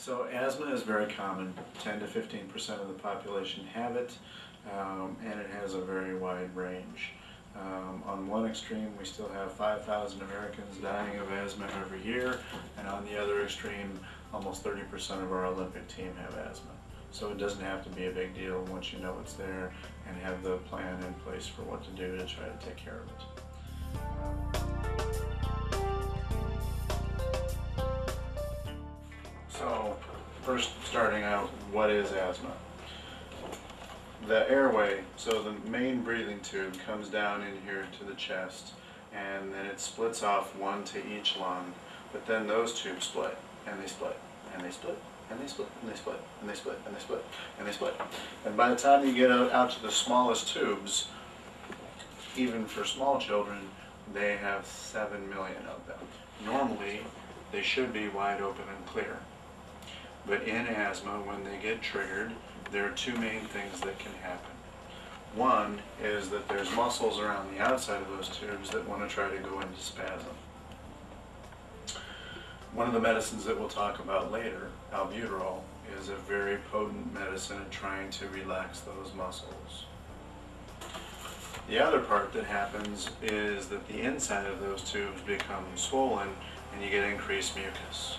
So asthma is very common. 10 to 15% of the population have it, and it has a very wide range. On one extreme, we still have 5,000 Americans dying of asthma every year, and on the other extreme, almost 30% of our Olympic team have asthma. So it doesn't have to be a big deal once you know it's there and have the plan in place for what to do to try to take care of it. So, first starting out, what is asthma? The airway, so the main breathing tube comes down in here to the chest, and then it splits off one to each lung, but then those tubes split, and they split, and they split, and they split, and they split, and they split, and they split, and they split. And by the time you get out to the smallest tubes, even for small children, they have 7 million of them. Normally, they should be wide open and clear. But in asthma, when they get triggered, there are two main things that can happen. One is that there's muscles around the outside of those tubes that want to try to go into spasm. One of the medicines that we'll talk about later, albuterol, is a very potent medicine at trying to relax those muscles. The other part that happens is that the inside of those tubes become swollen and you get increased mucus.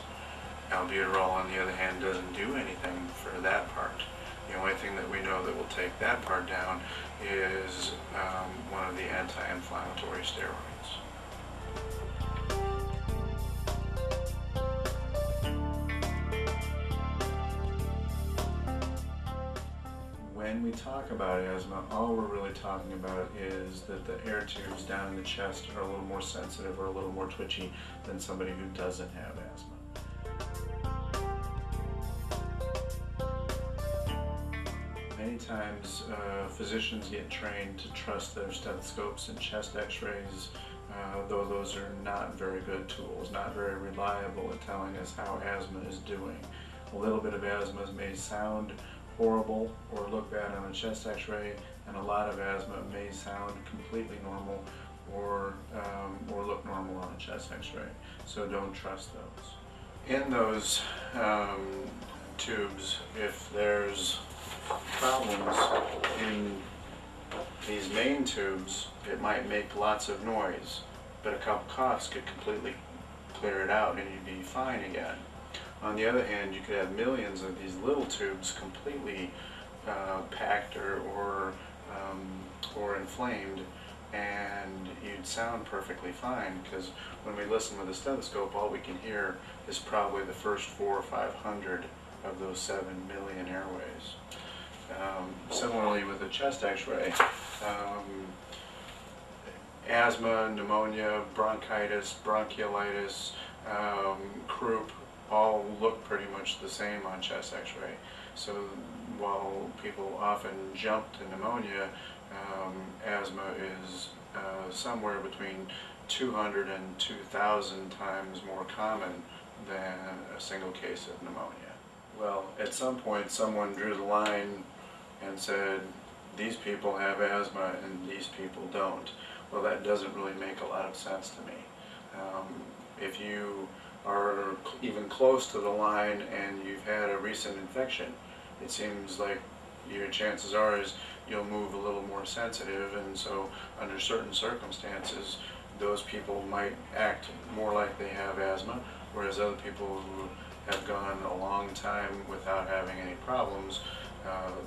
Albuterol, on the other hand, doesn't do anything for that part. The only thing that we know that will take that part down is one of the anti-inflammatory steroids. When we talk about asthma, all we're really talking about is that the air tubes down in the chest are a little more sensitive or a little more twitchy than somebody who doesn't have asthma. Many times physicians get trained to trust their stethoscopes and chest x-rays, though those are not very good tools, not very reliable at telling us how asthma is doing. A little bit of asthma may sound horrible or look bad on a chest x-ray, and a lot of asthma may sound completely normal or look normal on a chest x-ray. So don't trust those. In those tubes, if there's problems in these main tubes, it might make lots of noise, but a couple coughs could completely clear it out and you'd be fine again. On the other hand, you could have millions of these little tubes completely packed or inflamed, and you'd sound perfectly fine, because when we listen with a stethoscope, all we can hear is probably the first 400 or 500 of those 7 million airways. Similarly with a chest x-ray, asthma, pneumonia, bronchitis, bronchiolitis, croup, all look pretty much the same on chest x-ray. So while people often jump to pneumonia, asthma is somewhere between 200 and 2,000 times more common than a single case of pneumonia. Well, at some point someone drew the line and said, these people have asthma and these people don't. Well, that doesn't really make a lot of sense to me. If you are even close to the line and you've had a recent infection, it seems like your chances are is you'll move a little more sensitive, and so under certain circumstances those people might act more like they have asthma, whereas other people who have gone a long time without having any problems,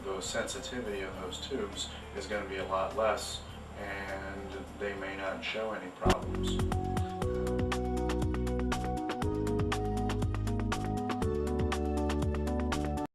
the sensitivity of those tubes is going to be a lot less, and they may not show any problems.